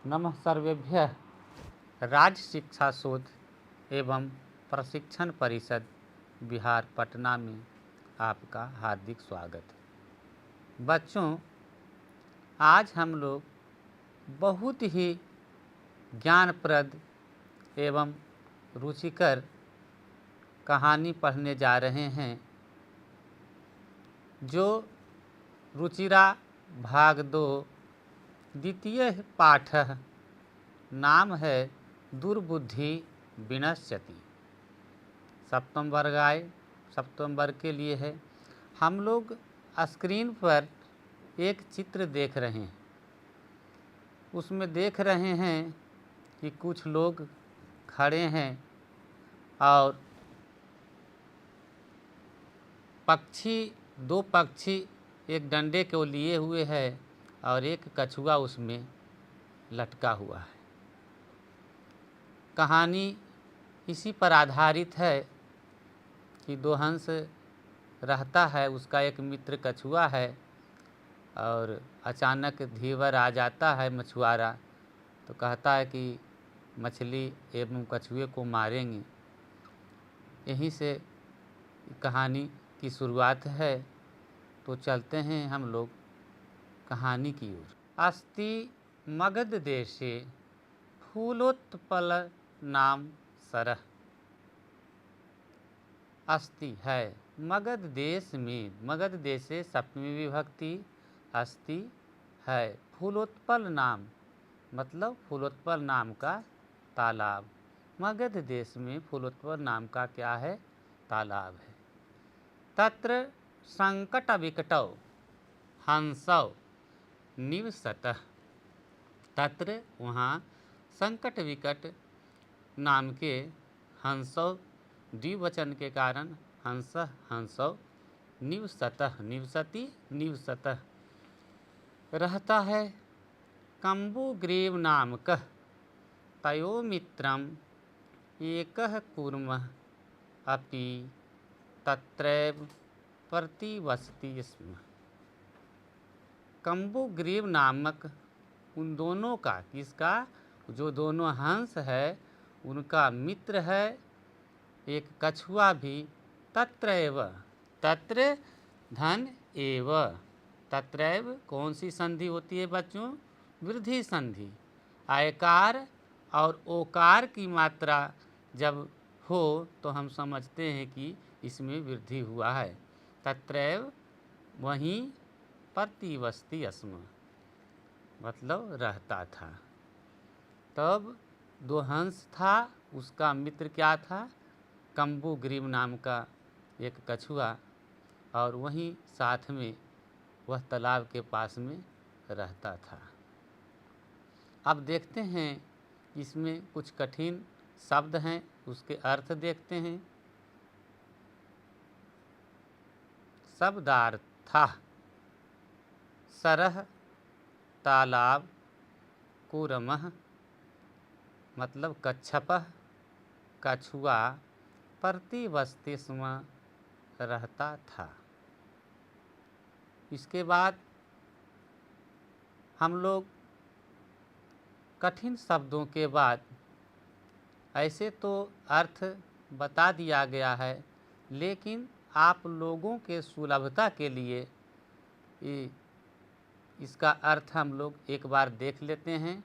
नमः सर्वेभ्यः। राज्य शिक्षा शोध एवं प्रशिक्षण परिषद बिहार पटना में आपका हार्दिक स्वागत है। बच्चों, आज हम लोग बहुत ही ज्ञानप्रद एवं रुचिकर कहानी पढ़ने जा रहे हैं, जो रुचिरा भाग 2 द्वितीय पाठ नाम है दुर्बुद्धि विनश्यति। सप्तम वर्ग के लिए है। हम लोग स्क्रीन पर एक चित्र देख रहे हैं। उसमें देख रहे हैं कि कुछ लोग खड़े हैं और दो पक्षी एक डंडे को लिए हुए है और एक कछुआ उसमें लटका हुआ है। कहानी इसी पर आधारित है कि दो हंस रहता है, उसका एक मित्र कछुआ है और अचानक धीवर आ जाता है मछुआरा, तो कहता है कि मछली एवं कछुए को मारेंगे। यहीं से कहानी की शुरुआत है। तो चलते हैं हम लोग कहानी की ओर। अस्ति मगध देशे फूलोत्पल नाम सरह। अस्ति है मगध देश में, मगध देश से सप्तमी विभक्ति अस्ति है। फूलोत्पल नाम मतलब फूलोत्पल नाम का तालाब। मगध देश में फूलोत्पल नाम का क्या है? तालाब है। तत्र संकट विकटौ हंसौ निवसतः। तत्र वहाँ संकट विकट नाम के हंसौ द्विवचन के कारण हंस हंसौ निवसतः निवसति निवसतः रहता है। कम्बुग्रीव नामकः तयो मित्रम एकः कूर्मः अपि तत्रैव प्रतिवसति स्म। कम्बुग्रीव नामक उन दोनों का, किसका? जो दोनों हंस है उनका मित्र है एक कछुआ भी। तत्रैव, तत्र धन एव, तत्रैव कौन सी संधि होती है बच्चों? वृद्धि संधि। आयकार और ओकार की मात्रा जब हो तो हम समझते हैं कि इसमें वृद्धि हुआ है। तत्रैव वहीं प्रतिवसति स्म मतलब रहता था। तब दो हंस था, उसका मित्र क्या था? कम्बुग्रीव नाम का एक कछुआ, और वहीं साथ में वह तालाब के पास में रहता था। अब देखते हैं इसमें कुछ कठिन शब्द हैं, उसके अर्थ देखते हैं। शब्दार्थ: सरह तालाब, कूर्मः मतलब कच्छपः कछुआ, प्रतिवसति स्म रहता था। इसके बाद हम लोग कठिन शब्दों के बाद, ऐसे तो अर्थ बता दिया गया है, लेकिन आप लोगों के सुलभता के लिए इसका अर्थ हम लोग एक बार देख लेते हैं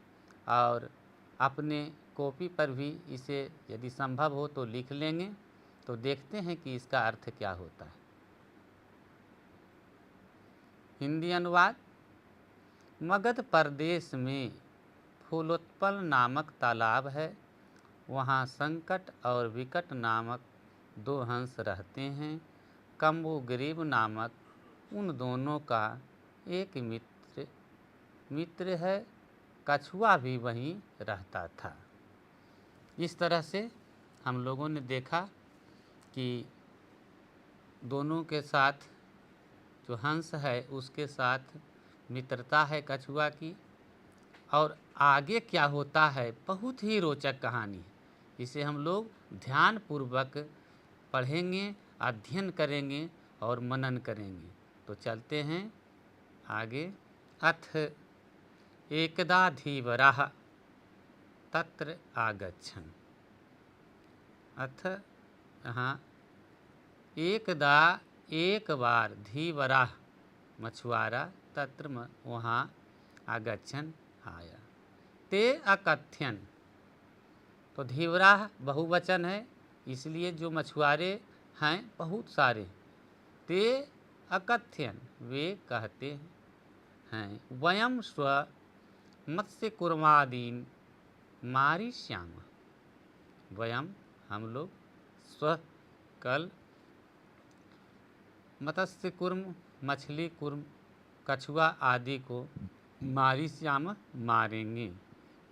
और अपने कॉपी पर भी इसे यदि संभव हो तो लिख लेंगे। तो देखते हैं कि इसका अर्थ क्या होता है। हिंदी अनुवाद: मगध प्रदेश में फूलोत्पल नामक तालाब है। वहाँ संकट और विकट नामक दो हंस रहते हैं। कम्बुग्रीव नामक उन दोनों का एक मित्र है, कछुआ भी वहीं रहता था। इस तरह से हम लोगों ने देखा कि दोनों के साथ जो हंस है उसके साथ मित्रता है कछुआ की। और आगे क्या होता है, बहुत ही रोचक कहानी है। इसे हम लोग ध्यानपूर्वक पढ़ेंगे, अध्ययन करेंगे और मनन करेंगे। तो चलते हैं आगे। अथ एकदा धीवरः तत्र आगच्छन्। अथ यहाँ एकदा एक बार धीवराः मछुआरा तत्र वहाँ आगच्छन् आया। ते अकथ्यन, तो धीवराः बहुवचन है इसलिए जो मछुआरे हैं बहुत सारे। ते अकथ्यन, वे कहते हैं वयं स्व मत्स्य कुर्मादीन मारिष्याम। वयं, हम लोग, स्व, कल, मत्स्य कुर्म, मछली कुर्म, कछुआ आदि को मारिष्याम, मारेंगे।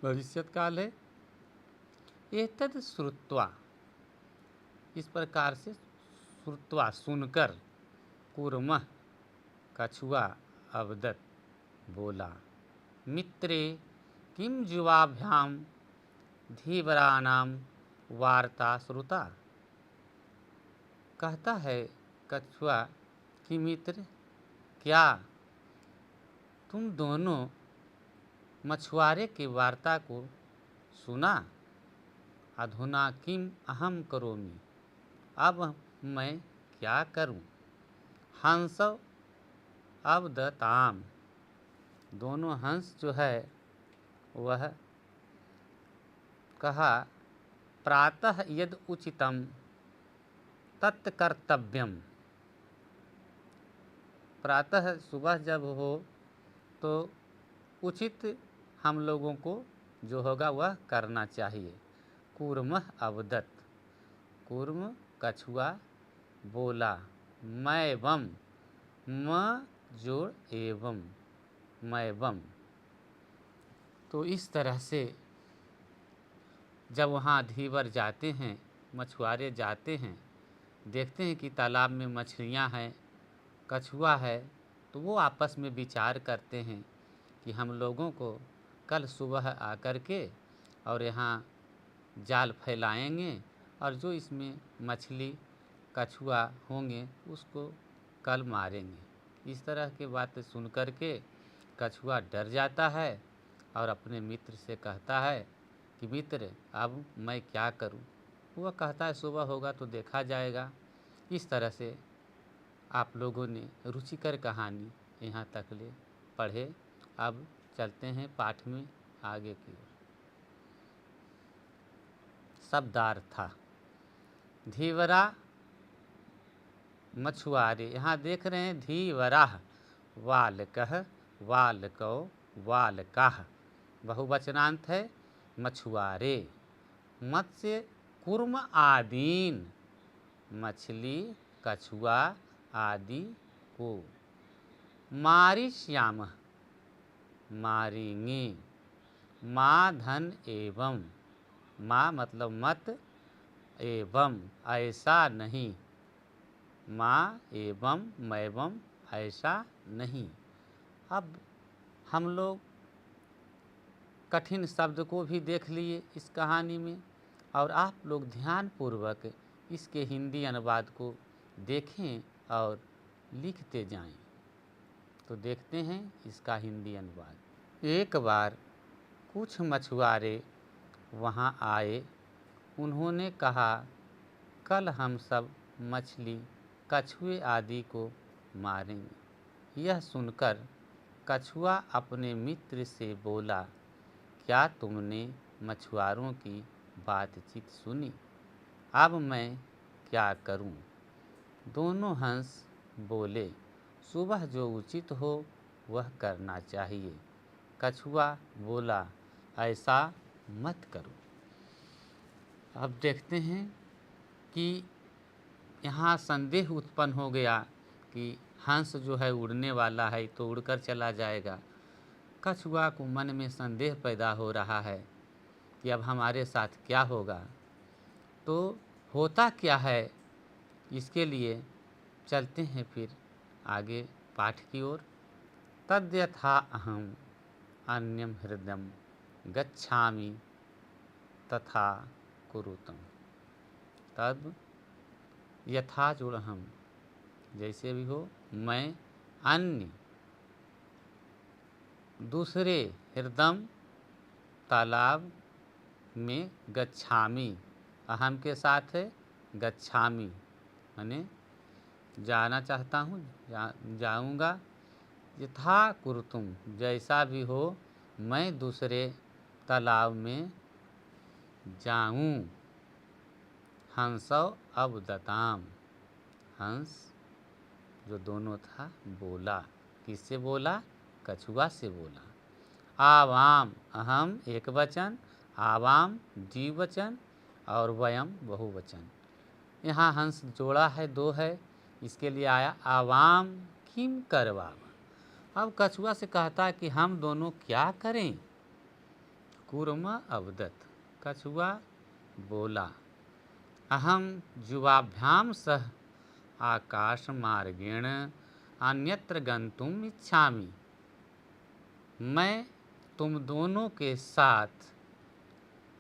भविष्यत काल है। एतद् श्रुत्वा, इस प्रकार से श्रुत्वा, सुनकर, कुर्मः, कछुआ, अवदत्, बोला, मित्रे किम जुवाभ्याम धीवराणाम वार्ता श्रुता। कहता है कछुआ कि मित्र, क्या तुम दोनों मछुआरे की वार्ता को सुना। अधुना किम अहम करोमि, अब मैं क्या करूं। हंस अवदताम, दोनों हंस जो है वह कहा, प्रातः यद उचितम तत्कर्तव्यम। प्रातः सुबह जब हो तो उचित हम लोगों को जो होगा वह करना चाहिए। कूर्मः अवदत्, कूर्म कछुआ बोला, मैं वम, म जोड़ एवं, मैं वम। तो इस तरह से जब वहाँ धीवर जाते हैं, मछुआरे जाते हैं, देखते हैं कि तालाब में मछलियाँ हैं, कछुआ है, तो वो आपस में विचार करते हैं कि हम लोगों को कल सुबह आकर के और यहाँ जाल फैलाएंगे और जो इसमें मछली कछुआ होंगे उसको कल मारेंगे। इस तरह की बातें सुन कर के कछुआ डर जाता है और अपने मित्र से कहता है कि मित्र, अब मैं क्या करूं। वह कहता है सुबह होगा तो देखा जाएगा। इस तरह से आप लोगों ने रुचिकर कहानी यहाँ तक ले पढ़े। अब चलते हैं पाठ में आगे की ओर। शब्दार्थ। धीवरा मछुआरे, यहाँ देख रहे हैं धीवराः, वालकः, वालकौ, वालकाः, बहुवचनांत है, मछुआरे। मत्स्य कुर्म आदीन, मछली कछुआ आदि को। मारिष्यामः, मारेंगे। माँ धन एवं, माँ मतलब मत, एवं ऐसा नहीं, माँ एवं मैवं ऐसा नहीं। अब हम लोग कठिन शब्द को भी देख लिए इस कहानी में और आप लोग ध्यानपूर्वक इसके हिंदी अनुवाद को देखें और लिखते जाएं। तो देखते हैं इसका हिंदी अनुवाद। एक बार कुछ मछुआरे वहाँ आए। उन्होंने कहा, कल हम सब मछली कछुए आदि को मारेंगे। यह सुनकर कछुआ अपने मित्र से बोला, क्या तुमने मछुआरों की बातचीत सुनी। अब मैं क्या करूं। दोनों हंस बोले, सुबह जो उचित हो वह करना चाहिए। कछुआ बोला, ऐसा मत करो। अब देखते हैं कि यहाँ संदेह उत्पन्न हो गया कि हंस जो है उड़ने वाला है तो उड़कर चला जाएगा। कछुआ को मन में संदेह पैदा हो रहा है कि अब हमारे साथ क्या होगा। तो होता क्या है, इसके लिए चलते हैं फिर आगे पाठ की ओर। तद्यथा अहम अन्यम हृदयम गच्छामि तथा कुरुतम। तब यथा जोड़ हम, जैसे भी हो, मैं अन्य दूसरे हृदय तालाब में गच्छामि, अहम के साथ है गच्छामि, माने जाना चाहता हूँ, जाऊँगा। यथा कुरुतुम, जैसा भी हो मैं दूसरे तालाब में जाऊँ। हंसौ अवदताम, हंस जो दोनों था बोला, किससे बोला? कछुआ से बोला। आवाम, अहम एक वचन, आवाम द्विवचन और वयम बहुवचन। यहाँ हंस जोड़ा है, दो है, इसके लिए आया आवाम किम करवाम। अब कछुआ से कहता है कि हम दोनों क्या करें? कूर्म अवदत, कछुआ बोला। अहम जुवाभ्याम सह आकाश मार्गेण अन्यत्र गंतुम इच्छामि, मैं तुम दोनों के साथ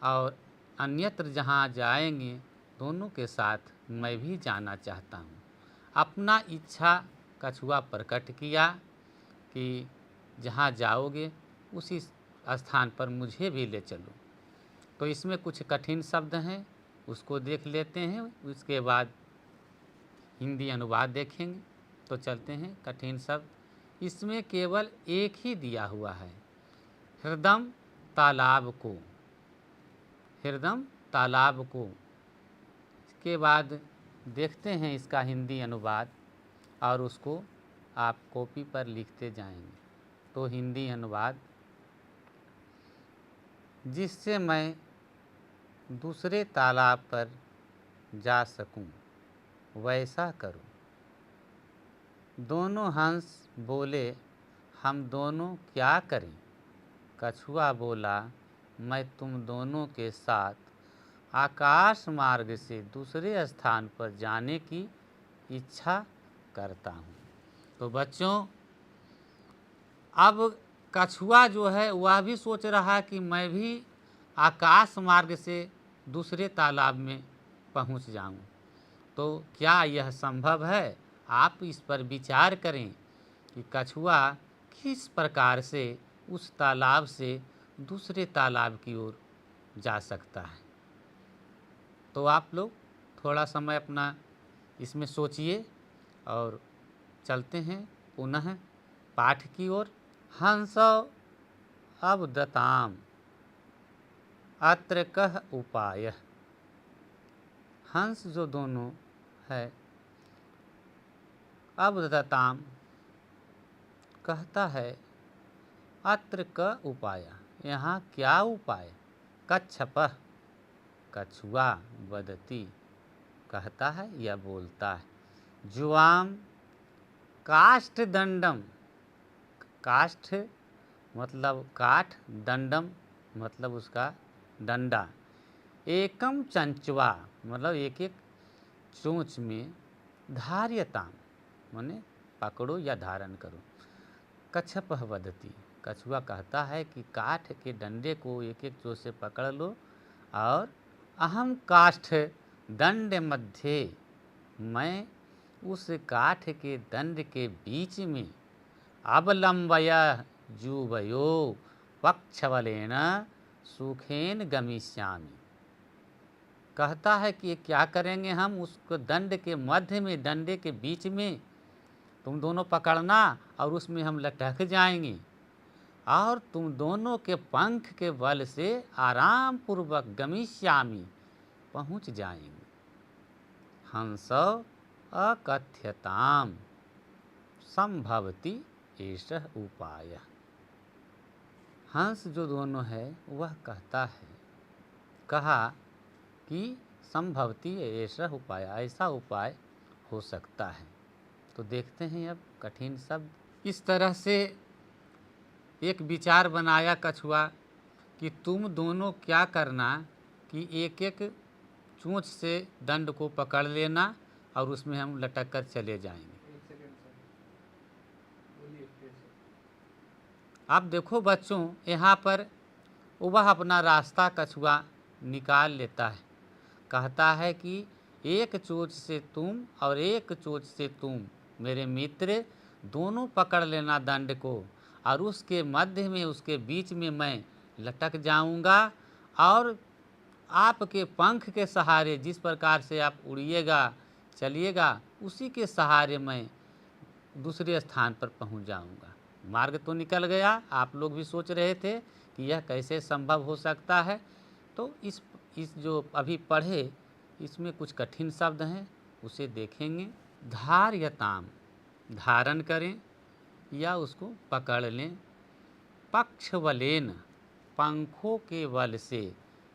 और अन्यत्र जहाँ जाएंगे दोनों के साथ मैं भी जाना चाहता हूँ। अपना इच्छा कछुआ प्रकट किया कि जहाँ जाओगे उसी स्थान पर मुझे भी ले चलो। तो इसमें कुछ कठिन शब्द हैं, उसको देख लेते हैं, उसके बाद हिंदी अनुवाद देखेंगे। तो चलते हैं कठिन शब्द। इसमें केवल एक ही दिया हुआ है, हृदम तालाब को, हृदम तालाब को। इसके बाद देखते हैं इसका हिंदी अनुवाद और उसको आप कॉपी पर लिखते जाएंगे। तो हिंदी अनुवाद, जिससे मैं दूसरे तालाब पर जा सकूं वैसा करो। दोनों हंस बोले, हम दोनों क्या करें? कछुआ बोला, मैं तुम दोनों के साथ आकाश मार्ग से दूसरे स्थान पर जाने की इच्छा करता हूँ। तो बच्चों, अब कछुआ जो है वह भी सोच रहा है कि मैं भी आकाश मार्ग से दूसरे तालाब में पहुँच जाऊँ। तो क्या यह संभव है? आप इस पर विचार करें कि कछुआ किस प्रकार से उस तालाब से दूसरे तालाब की ओर जा सकता है। तो आप लोग थोड़ा समय अपना इसमें सोचिए और चलते हैं पुनः पाठ की ओर। हंसौ अवदताम अत्र कः उपायः। हंस जो दोनों है, अवदताम कहता है, अत्र क उपाय, यहाँ क्या उपाय? कच्छपः, कछुआ, वदति कहता है या बोलता है, जुवाम काष्ठ दंडम, काष्ठ मतलब काठ, दंडम मतलब उसका डंडा, एकम चंचवा मतलब एक एक चोंच में, धार्यताम माने पकड़ो या धारण करो। कच्छपः वदति, कछुआ कहता है कि काठ के डंडे को एक एक चोंच से पकड़ लो और अहम काष्ठ दंड मध्य, मैं उस काठ के दंड के बीच में अवलंबय जुवयो पक्षबलेन सुखेन गमिष्यामि। कहता है कि क्या करेंगे हम, उसको दंड के मध्य में, डंडे के बीच में तुम दोनों पकड़ना और उसमें हम लटक जाएंगे और तुम दोनों के पंख के बल से आराम पूर्वक गमिष्यामि पहुँच जाएंगे। हंसौ अकथ्यताम संभवति एषः उपाय। हंस जो दोनों है वह कहता है, कहा कि संभवति एषः उपाय, ऐसा उपाय हो सकता है। तो देखते हैं अब कठिन शब्द। इस तरह से एक विचार बनाया कछुआ कि तुम दोनों क्या करना कि एक एक चोंच से दंड को पकड़ लेना और उसमें हम लटक कर चले जाएंगे। अब देखो बच्चों, यहाँ पर वह अपना रास्ता कछुआ निकाल लेता है। कहता है कि एक चोंच से तुम और एक चोंच से तुम मेरे मित्र दोनों पकड़ लेना दंड को और उसके मध्य में, उसके बीच में मैं लटक जाऊंगा और आपके पंख के सहारे, जिस प्रकार से आप उड़िएगा चलिएगा, उसी के सहारे मैं दूसरे स्थान पर पहुंच जाऊंगा। मार्ग तो निकल गया। आप लोग भी सोच रहे थे कि यह कैसे संभव हो सकता है। तो इस जो अभी पढ़े, इसमें कुछ कठिन शब्द हैं, उसे देखेंगे। धार्यताम, धारण करें या उसको पकड़ लें। पक्षबलेन, पंखों के बल से,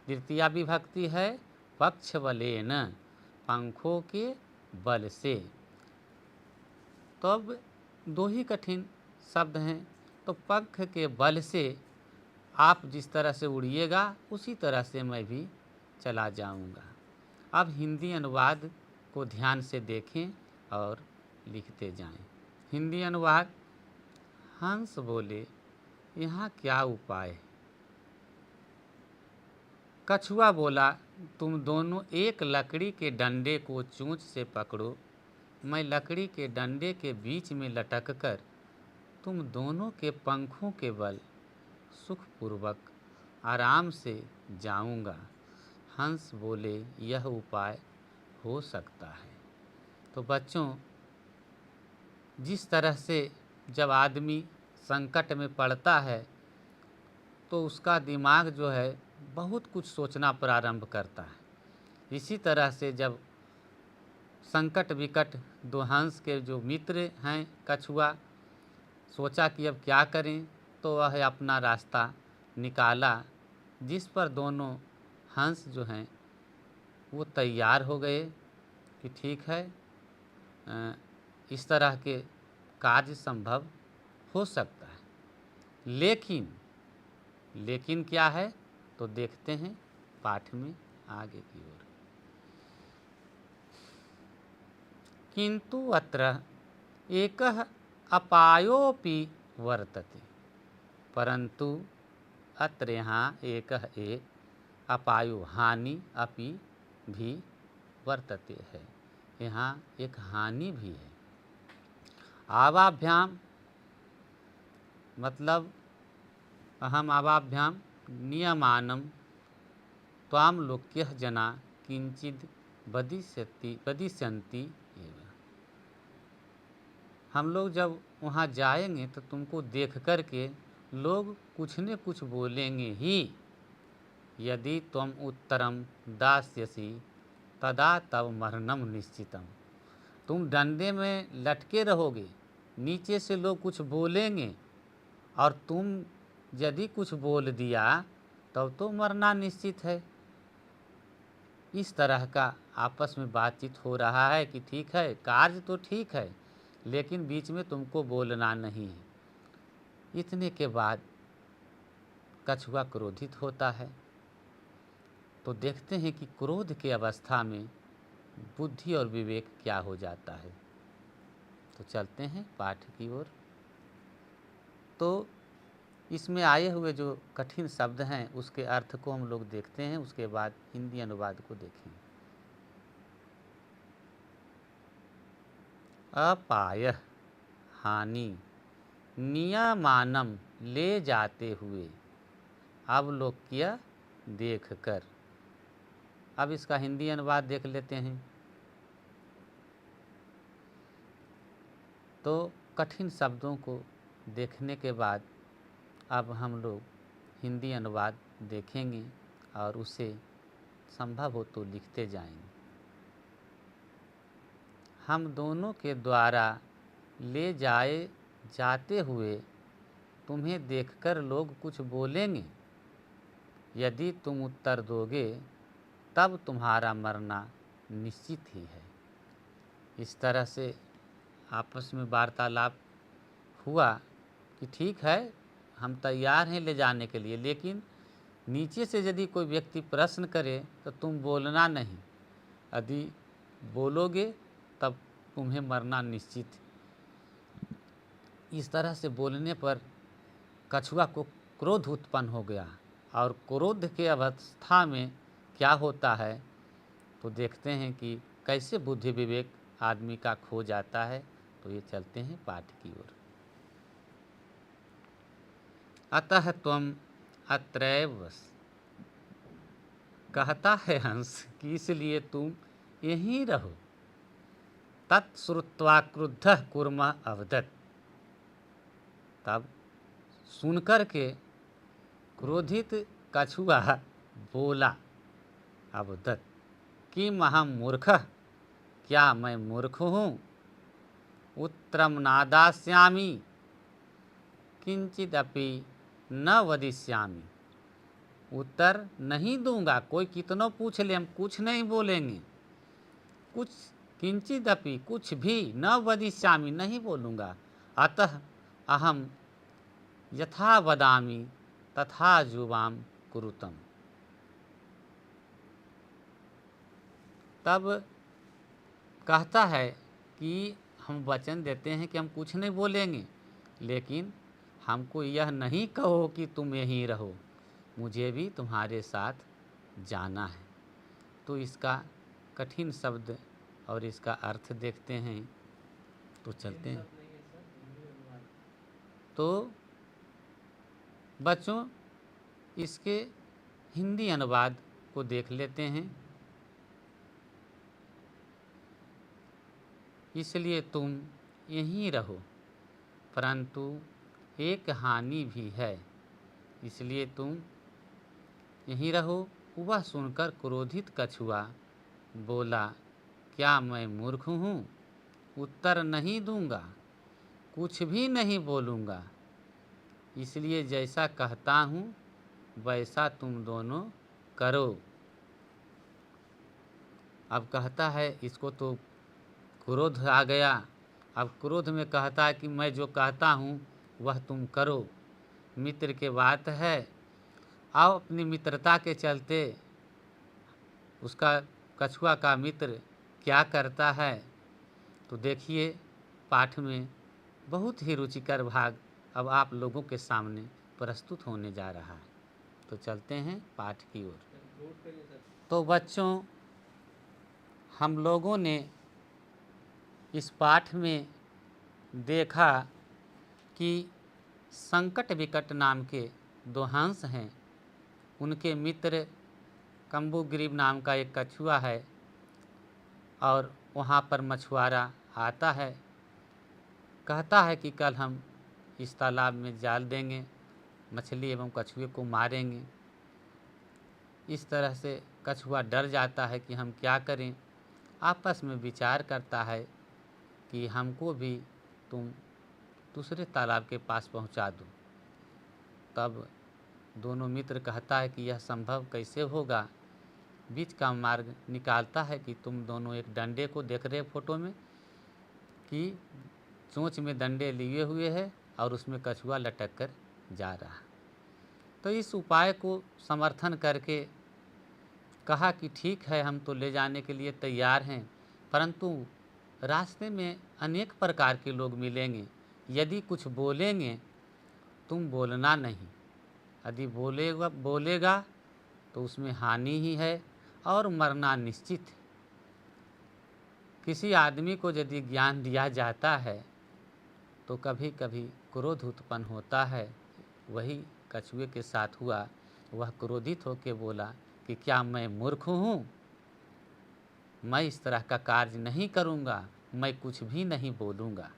तृतीया विभक्ति है। पक्षबलेन, पंखों के बल से। तो अब दो ही कठिन शब्द हैं। तो पंख के बल से आप जिस तरह से उड़िएगा, उसी तरह से मैं भी चला जाऊंगा। अब हिंदी अनुवाद को ध्यान से देखें और लिखते जाएं। हिंदी अनुवाद। हंस बोले, यहाँ क्या उपाय है? कछुआ बोला, तुम दोनों एक लकड़ी के डंडे को चोंच से पकड़ो, मैं लकड़ी के डंडे के बीच में लटक कर तुम दोनों के पंखों के बल सुखपूर्वक आराम से जाऊंगा। हंस बोले, यह उपाय हो सकता है। तो बच्चों, जिस तरह से जब आदमी संकट में पड़ता है तो उसका दिमाग जो है बहुत कुछ सोचना प्रारंभ करता है। इसी तरह से जब संकट विकट दो हंस के जो मित्र हैं कछुआ, सोचा कि अब क्या करें, तो वह अपना रास्ता निकाला, जिस पर दोनों हंस जो हैं वो तैयार हो गए कि ठीक है, इस तरह के कार्य संभव हो सकता है। लेकिन क्या है, तो देखते हैं पाठ में आगे की ओर। किंतु अत्र एकः अपायोपि वर्तते, परंतु अत्र यहाँ एक अपायो, हानि अपि भी वर्तते है, यहाँ एक हानि भी है। आवाभ्याम मतलब अहम आवाभ्याम नियमानं त्वाम लोक्यः जना किंचिद वदिष्यन्ति एव। हम लोग जब वहाँ जाएंगे तो तुमको देख कर के लोग कुछ न कुछ बोलेंगे ही। यदि त्वम उत्तरम दास्यसि तदा तव मरणम निश्चितम। तुम डंडे में लटके रहोगे, नीचे से लोग कुछ बोलेंगे और तुम यदि कुछ बोल दिया तब तो मरना निश्चित है। इस तरह का आपस में बातचीत हो रहा है कि ठीक है, कार्य तो ठीक है, लेकिन बीच में तुमको बोलना नहीं है। इतने के बाद कछुआ क्रोधित होता है। तो देखते हैं कि क्रोध के अवस्था में बुद्धि और विवेक क्या हो जाता है। तो चलते हैं पाठ की ओर। तो इसमें आए हुए जो कठिन शब्द हैं उसके अर्थ को हम लोग देखते हैं, उसके बाद हिंदी अनुवाद को देखें। अपाय, हानि, नियमानम, ले जाते हुए, अवलोक्य, देख कर। अब इसका हिंदी अनुवाद देख लेते हैं। तो कठिन शब्दों को देखने के बाद अब हम लोग हिंदी अनुवाद देखेंगे और उसे संभव हो तो लिखते जाएंगे। हम दोनों के द्वारा ले जाते हुए तुम्हें देखकर लोग कुछ बोलेंगे। यदि तुम उत्तर दोगे तब तुम्हारा मरना निश्चित ही है। इस तरह से आपस में वार्तालाप हुआ कि ठीक है, हम तैयार हैं ले जाने के लिए, लेकिन नीचे से यदि कोई व्यक्ति प्रश्न करे तो तुम बोलना नहीं। यदि बोलोगे तब तुम्हें मरना निश्चित। इस तरह से बोलने पर कछुआ को क्रोध उत्पन्न हो गया, और क्रोध के अवस्था में क्या होता है तो देखते हैं कि कैसे बुद्धि विवेक आदमी का खो जाता है। तो ये चलते हैं पाठ की ओर। अतः त्वम अत्रैव कहता है हंस कि इसलिए तुम यहीं रहो। तत्श्रुत्वा क्रुद्धः कूर्मः अवदत्। तब सुनकर के क्रोधित कछुआ बोला अवदत् कि महामूर्खः, क्या मैं मूर्ख हूँ? उत्तरं नादास्यामि किंचिदपि न वदिष्यामि। उत्तर नहीं दूंगा, कोई कितनों पूछ ले हम कुछ नहीं बोलेंगे। कुछ किंचिदपि कुछ भी न वदिष्यामि नहीं बोलूँगा। अतः अहम यथा वदामि तथा जुवाम कुरुतम। तब कहता है कि हम वचन देते हैं कि हम कुछ नहीं बोलेंगे, लेकिन हमको यह नहीं कहो कि तुम यहीं रहो, मुझे भी तुम्हारे साथ जाना है। तो इसका कठिन शब्द और इसका अर्थ देखते हैं। तो चलते हैं। तो बच्चों इसके हिंदी अनुवाद को देख लेते हैं। इसलिए तुम यहीं रहो, परंतु एक हानि भी है, इसलिए तुम यहीं रहो। वह सुनकर क्रोधित कछुआ बोला, क्या मैं मूर्ख हूँ? उत्तर नहीं दूंगा, कुछ भी नहीं बोलूँगा। इसलिए जैसा कहता हूँ वैसा तुम दोनों करो। अब कहता है, इसको तो क्रोध आ गया। अब क्रोध में कहता है कि मैं जो कहता हूँ वह तुम करो। मित्र के बात है। आओ अपनी मित्रता के चलते उसका कछुआ का मित्र क्या करता है, तो देखिए पाठ में बहुत ही रुचिकर भाग अब आप लोगों के सामने प्रस्तुत होने जा रहा है। तो चलते हैं पाठ की ओर। तो बच्चों हम लोगों ने इस पाठ में देखा कि संकट विकट नाम के दो हंस हैं। उनके मित्र कम्बुग्रीव नाम का एक कछुआ है और वहाँ पर मछुआरा आता है, कहता है कि कल हम इस तालाब में जाल देंगे, मछली एवं कछुए को मारेंगे। इस तरह से कछुआ डर जाता है कि हम क्या करें। आपस में विचार करता है कि हमको भी तुम दूसरे तालाब के पास पहुंचा दो। तब दोनों मित्र कहता है कि यह संभव कैसे होगा। बीच का मार्ग निकालता है कि तुम दोनों एक डंडे को देख रहे फोटो में कि चोंच में डंडे लिए हुए है और उसमें कछुआ लटक कर जा रहा है। तो इस उपाय को समर्थन करके कहा कि ठीक है, हम तो ले जाने के लिए तैयार हैं, परंतु रास्ते में अनेक प्रकार के लोग मिलेंगे। यदि कुछ बोलेंगे तुम बोलना नहीं। यदि बोलेगा तो उसमें हानि ही है और मरना निश्चित है। किसी आदमी को यदि ज्ञान दिया जाता है तो कभी कभी क्रोध उत्पन्न होता है। वही कछुए के साथ हुआ। वह क्रोधित होकर बोला कि क्या मैं मूर्ख हूँ? मैं इस तरह का कार्य नहीं करूँगा, मैं कुछ भी नहीं बोलूँगा।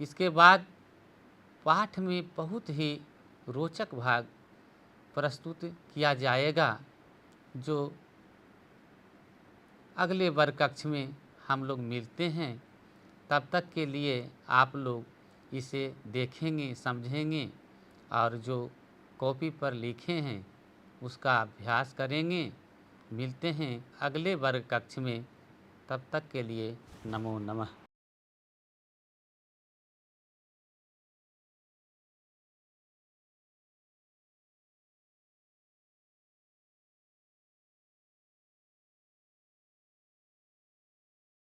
इसके बाद पाठ में बहुत ही रोचक भाग प्रस्तुत किया जाएगा, जो अगले वर्ग कक्ष में हम लोग मिलते हैं। तब तक के लिए आप लोग इसे देखेंगे, समझेंगे और जो कॉपी पर लिखे हैं उसका अभ्यास करेंगे। मिलते हैं अगले वर्ग कक्ष में। तब तक के लिए नमो नमः।